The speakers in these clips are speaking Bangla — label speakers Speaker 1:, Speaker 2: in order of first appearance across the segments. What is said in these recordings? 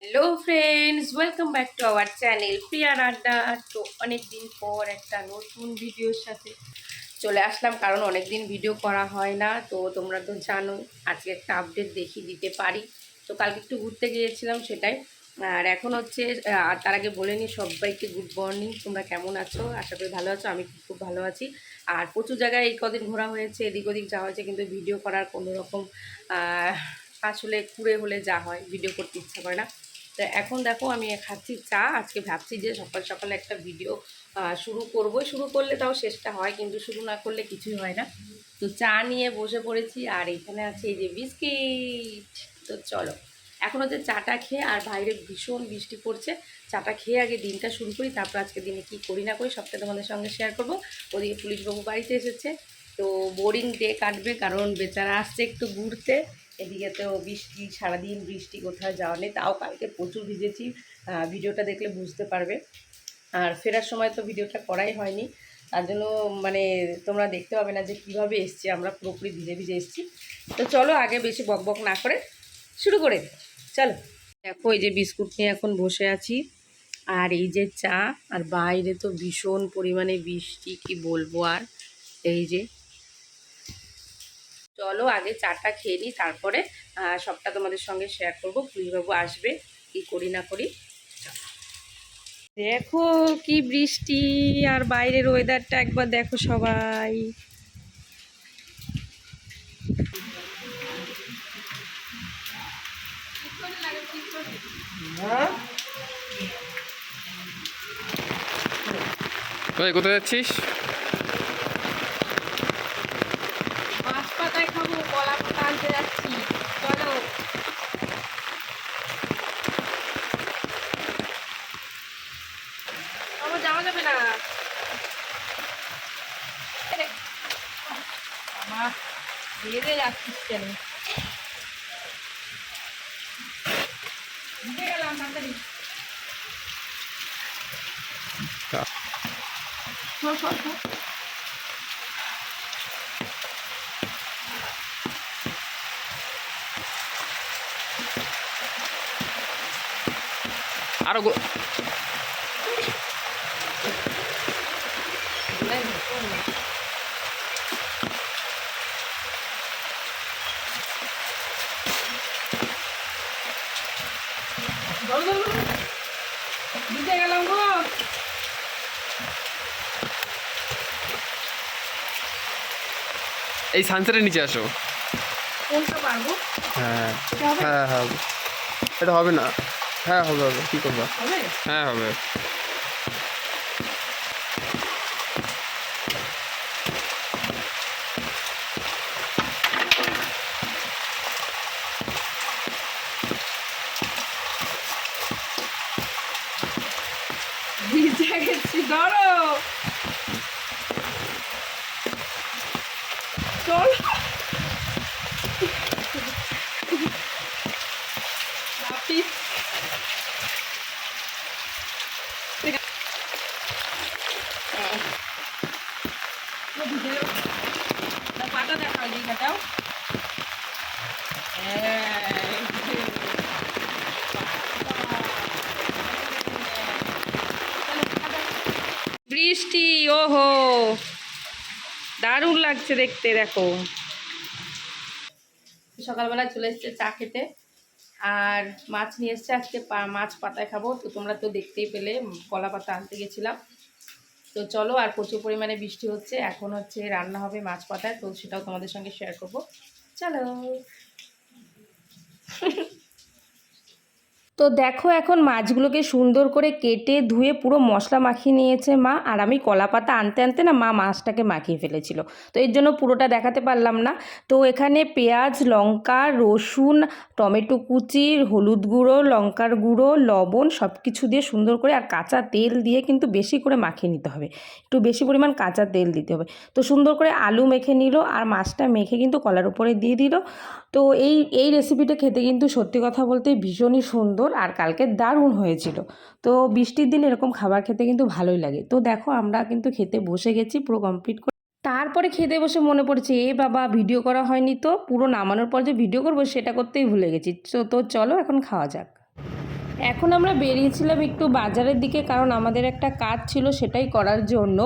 Speaker 1: Hello friends, welcome back to our channel প্রিয়ার আড্ডা। তো অনেকদিন পর একটা নতুন ভিডিওর সাথে চলে আসলাম, কারণ অনেকদিন ভিডিও করা হয় না। তো তোমরা তো জানো আজকে একটা আপডেট দেখিয়ে দিতে পারি। তো কালকে একটু ঘুরতে গিয়েছিলাম, সেটাই। আর এখন হচ্ছে আর তার আগে বলে নিই সবাইকে গুড মর্নিং। তোমরা কেমন আছো? আশা করি ভালো আছো। আমি খুব ভালো আছি। আর প্রচুর জায়গায় এই কদিন ঘোরা হয়েছে, এদিক ওদিক যাওয়া হয়েছে, কিন্তু ভিডিও করার কোনো রকম আসলে ঘুরে হলে যা হয়, ভিডিও করতে ইচ্ছা করে না। তো এখন দেখো আমি খাচ্ছি চা। আজকে ভাবছি যে সকাল সকালে একটা ভিডিও শুরু করলে তাও শেষটা হয়, কিন্তু শুরু না করলে কিছুই হয় না। তো চা নিয়ে বসে পড়েছি, আর এখানে আছে এই যে বিস্কিট। তো চলো এখন হচ্ছে চাটা খেয়ে, আর বাইরে ভীষণ বৃষ্টি পড়ছে, চাটা খেয়ে আগে দিনটা শুরু করি, তারপর আজকে দিনে কি করি না করি সবটা তোমাদের সঙ্গে শেয়ার করবো। ওদিকে পুলিশবাবু বাড়িতে এসেছে, তো বোরিং ডে কাটবে, কারণ বেচারা আসছে একটু ঘুরতে। এদিকে তো বৃষ্টি, সারাদিন বৃষ্টি, কোথাও যাওয়া নেই। তাও কালকে প্রচুর ভিজেছি, ভিডিওটা দেখলে বুঝতে পারবে। আর ফেরার সময় তো ভিডিওটা করাই হয়নি, তার জন্য মানে তোমরা দেখতে পাবে না যে কীভাবে এসছি, আমরা পুরোপুরি ভিজে ভিজে এসছি। তো চলো আগে বেশি বকবক না করে শুরু করে দিই। চলো দেখো, এই যে বিস্কুট নিয়ে এখন বসে আছি, আর এই যে চা, আর বাইরে তো ভীষণ পরিমাণে বৃষ্টি, কি বলবো আর। এই যে চলো আগে চাটা খেয়ে নিই, তারপরে সবটা তোমাদের সঙ্গে শেয়ার করবো। পুলিশবাবু আসবে, কি করি না করি। দেখো কি বৃষ্টি, আর বাইরের ওয়েদারটা একবার দেখো সবাই।
Speaker 2: কোথায় যাচ্ছিস?
Speaker 1: মাছ পাতায় খাবো, কলা পাতা আনতে যাচ্ছি। চলো। আমার যাওয়া যাবে না। আমার বেড়ে যাচ্ছিস কেন? ঢুকে গেলাম তাড়াতাড়ি। সর সর সর।
Speaker 2: আরো
Speaker 1: ঢুকে গেলাম গো।
Speaker 2: এই সানসেটের নিচে আসো।
Speaker 1: কোনটা পারবো?
Speaker 2: হ্যাঁ
Speaker 1: এটা হবে?
Speaker 2: হ্যাঁ হ্যাঁ, এটা হবে না। হ্যাঁ হবে হবে, কী করবা?
Speaker 1: হবে?
Speaker 2: হ্যাঁ হবে।
Speaker 1: ভিজে গেছি, ধরো। চল। নাপিত। পাতা দেখাও, জায়গাটাও। বৃষ্টি, ওহো দারুণ লাগছে দেখতে। দেখো সকালবেলা চলে এসছে চা খেতে, আর মাছ নিয়ে এসছে আজকে। মাছ পাতায় খাবো। তো তোমরা তো দেখতেই পেলে, কলা পাতা আনতে গেছিলাম। তো চলো, আর প্রচুর পরিমাণে বৃষ্টি হচ্ছে, এখন হচ্ছে রান্না হবে মাছ পাতায়, তো সেটাও তোমাদের সঙ্গে শেয়ার করব। চলো। তো দেখো এখন মাছগুলোকে সুন্দর করে কেটে ধুয়ে পুরো মশলা মাখিয়ে নিয়েছে মা, আর আমি কলা পাতা আনতে আনতে না মা মাছটাকে মাখিয়ে ফেলেছিল, তো এর জন্য পুরোটা দেখাতে পারলাম না। তো এখানে পেঁয়াজ, লঙ্কা, রসুন, টমেটো কুচি, হলুদ গুঁড়ো, লঙ্কার গুঁড়ো, লবণ সব কিছু দিয়ে সুন্দর করে, আর কাঁচা তেল দিয়ে কিন্তু বেশি করে মাখিয়ে নিতে হবে, একটু বেশি পরিমাণ কাঁচা তেল দিতে হবে। তো সুন্দর করে আলু মেখে নিল, আর মাছটা মেখে কিন্তু কলার উপরে দিয়ে দিল। তো এই রেসিপিটা খেতে কিন্তু সত্যি কথা বলতে ভীষণই সুন্দর, আর কালকে দারুণ হয়েছিল। তো বৃষ্টির দিন এরকম খাবার খেতে কিন্তু ভালোই লাগে। তো দেখো আমরা কিন্তু খেতে বসে গেছি পুরো কমপ্লিট করে। তারপরে খেতে বসে মনে পড়ছে, এ বাবা ভিডিও করা হয়নি, তো পুরো নামানোর পর যে ভিডিও করবো সেটা করতেই ভুলে গেছি। তো চলো এখন খাওয়া যাক। এখন আমরা বেরিয়েছিলাম একটু বাজারের দিকে, কারণ আমাদের একটা কাজ ছিল সেটাই করার জন্য।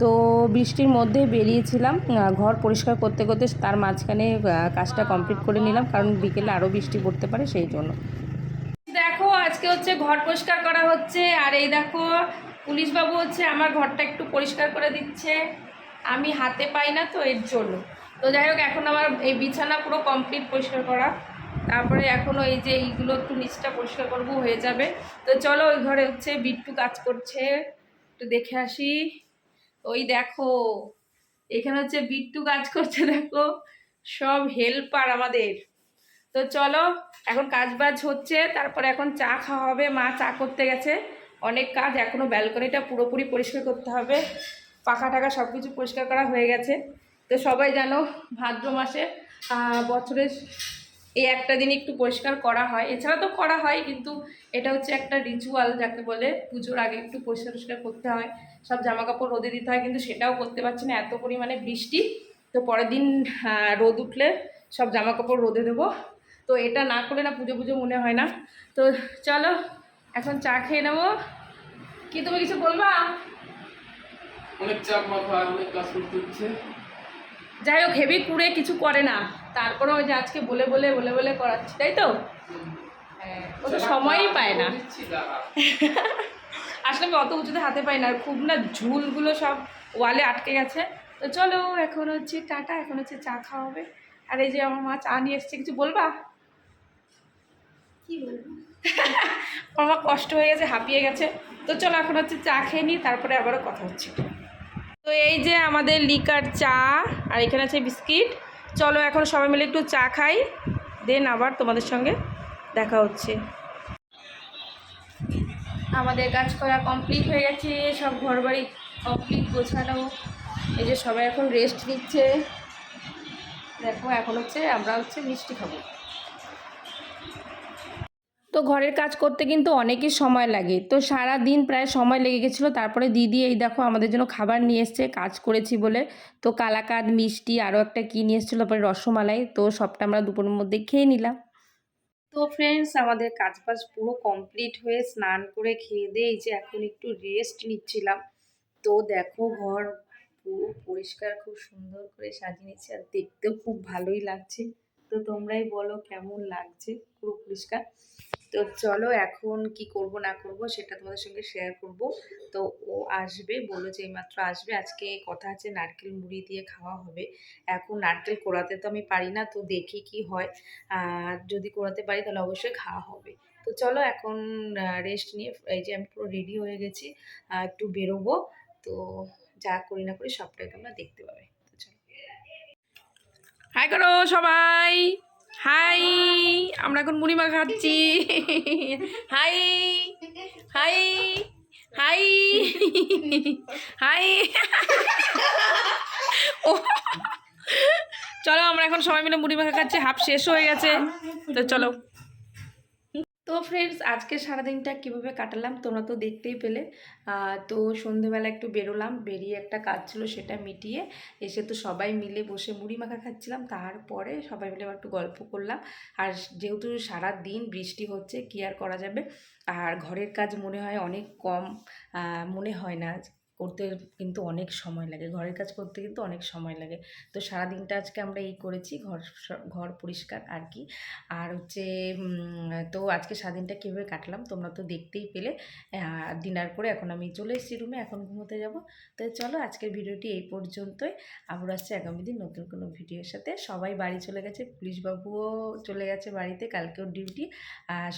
Speaker 1: তো বৃষ্টির মধ্যে বেরিয়েছিলাম, ঘর পরিষ্কার করতে করতে তার মাঝখানে কাজটা কমপ্লিট করে নিলাম, কারণ বিকেলে আরও বৃষ্টি পড়তে পারে সেই জন্য। দেখো আজকে হচ্ছে ঘর পরিষ্কার করা হচ্ছে, আর এই দেখো পুলিশবাবু হচ্ছে আমার ঘরটা একটু পরিষ্কার করে দিচ্ছে। আমি হাতে পাই না তো এর জন্য। তো যাই হোক, এখন আমার এই বিছানা পুরো কমপ্লিট পরিষ্কার করা, তারপরে এখনও এই যে এইগুলো একটু নিচটা পরিষ্কার করবো, হয়ে যাবে। তো চলো ওই ঘরে হচ্ছে বিট্টু কাজ করছে, একটু দেখে আসি। ওই দেখো এখানে হচ্ছে বিট্টু কাজ করছে, দেখো সব হেল্পার আমাদের। তো চলো এখন কাজ বাজ হচ্ছে, তারপরে এখন চা খাওয়া হবে। মা চা করতে গেছে, অনেক কাজ এখনও, ব্যালকনিটা পুরোপুরি পরিষ্কার করতে হবে, পাখা টাকা সব কিছু পরিষ্কার করা হয়ে গেছে। তো সবাই জানো ভাদ্র মাসে বছরের এই একটা দিন একটু পরিষ্কার করা হয়, এছাড়া তো করা হয়, কিন্তু এটা হচ্ছে একটা রিচুয়াল যাকে বলে, পুজোর আগে একটু পরিষ্কার টরিষ্কার করতে হয়, সব জামা কাপড় রোদে দিতে হয়, কিন্তু সেটাও করতে পারছি না, এত পরিমাণে বৃষ্টি। তো পরের দিন রোদ উঠলে সব জামা কাপড় রোদে দেবো। তো এটা না করলে না পুজো পুজো মনে হয় না। তো চলো এখন চা খেয়ে নেবো। কি তুমি কিছু বলবা?
Speaker 2: অনেক চাপ মাথায়, অনেক কাজ করতে হচ্ছে।
Speaker 1: যাই হোক, হেভি কুড়ে কিছু করে না, তারপরে ওই যে আজকে বলে বলে বলে বলে করাচ্ছি, তাই তো? হ্যাঁ, ও তো সময়ই পায় না। আসলে আমি অত উঁচুতে হাতে পাই না, আর খুব না ঝুলগুলো সব ওয়ালে আটকে গেছে। তো চলো এখন হচ্ছে টাটা, এখন হচ্ছে চা খাওয়া হবে। আর এই যে আমার মা চা নিয়ে এসছে, কিছু বলবা?
Speaker 3: কি বলবো?
Speaker 1: আমার কষ্ট হয়ে গেছে, হাঁপিয়ে গেছে। তো চলো এখন হচ্ছে চা খেয়ে নিই, তারপরে আবারও কথা হচ্ছে। তো এই যে আমাদের লিকার চা, আর এখানে আছে বিস্কিট। চলো এখন সবাই মিলে একটু চা খাই, দেন আবার তোমাদের সঙ্গে দেখা হচ্ছে। আমাদের কাজ করা কমপ্লিট হয়ে গেছে, সব ঘর বাড়ি কমপ্লিট গোছানো। এই যে সবাই এখন রেস্ট নিচ্ছে। দেখো এখন হচ্ছে আমরা হচ্ছে মিষ্টি খাবো। তো ঘরের কাজ করতে কিন্তু অনেকই সময় লাগে, তো সারা দিন প্রায় সময় লেগে গেছিলো। তারপরে দিদি এই দেখো আমাদের জন্য খাবার নিয়ে এসছে, কাজ করেছি বলে। তো কালাকাঁদ, মিষ্টি, আরও একটা কী নিয়ে এসেছিলো, তারপরে রসমালাই। তো সবটা আমরা দুপুরের মধ্যে খেয়ে নিলাম। তো ফ্রেন্ডস, আমাদের কাজ বাজ পুরো কমপ্লিট হয়ে স্নান করে খেয়ে দিয়ে এই যে এখন একটু রেস্ট নিচ্ছিলাম। তো দেখো ঘর পুরো পরিষ্কার, খুব সুন্দর করে সাজিয়ে নিয়েছি, আর দেখতেও খুব ভালোই লাগছে। তো তোমরাই বলো কেমন লাগছে পুরো পরিষ্কার। তো চলো এখন কি করব না করব সেটা তোমাদের সঙ্গে শেয়ার করব। তো ও আসবে, বললো যে এইমাত্র আসবে। আজকে কথা আছে নারকেল মুড়ি দিয়ে খাওয়া হবে। এখন নারকেল কোড়াতে তো আমি পারি না, তো দেখি কি হয়। যদি কোড়াতে পারি তাহলে অবশ্যই খাওয়া হবে। তো চলো এখন রেস্ট নিয়ে, এই যে আমি পুরো রেডি হয়ে গেছি, একটু বেরোবো। তো যা করি না করি সবটাই তোমরা দেখতে পাবে। তো চলো, হাই করো সবাই, হাই। আমরা এখন মুড়ি মাখা খাচ্ছি। Hi hi hi hi. ও চলো আমরা এখন সবাই মিলে মুড়ি মাখা খাচ্ছি, হাফ শেষ হয়ে গেছে। তো চলো। তো ফ্রেন্ডস, আজকে সারাদিনটা কীভাবে কাটালাম তোমরা তো দেখতেই পেলে। তো সন্ধেবেলা একটু বেরোলাম, বেরিয়ে একটা কাজ ছিল সেটা মিটিয়ে এসে তো সবাই মিলে বসে মুড়ি মাখা খাচ্ছিলাম। তারপরে সবাই মিলে আবার একটু গল্প করলাম। আর যেহেতু সারা দিন বৃষ্টি হচ্ছে, কী আর করা যাবে। আর ঘরের কাজ মনে হয় অনেক কম, মনে হয় না, করতে কিন্তু অনেক সময় লাগে, ঘরের কাজ করতে কিন্তু অনেক সময় লাগে। তো সারাদিনটা আজকে আমরা এই করেছি, ঘর পরিষ্কার আর কি। আর হচ্ছে তো আজকে সারাদিনটা কীভাবে কাটলাম তোমরা তো দেখতেই পেলে। ডিনার করে এখন আমি চলে এসেছি রুমে, এখন ঘুমোতে যাব। তো চলো আজকের ভিডিওটি এই পর্যন্তই। আবার আসছে আগামী দিন নতুন কোনো ভিডিওর সাথে। সবাই বাড়ি চলে গেছে, পুলিশবাবুও চলে গেছে বাড়িতে, কালকেও ডিউটি,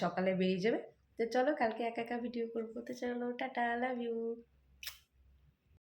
Speaker 1: সকালে বেরিয়ে যাবে। তো চলো কালকে একা একা ভিডিও করবো। তো চলো টাটা, লাভ ইউ।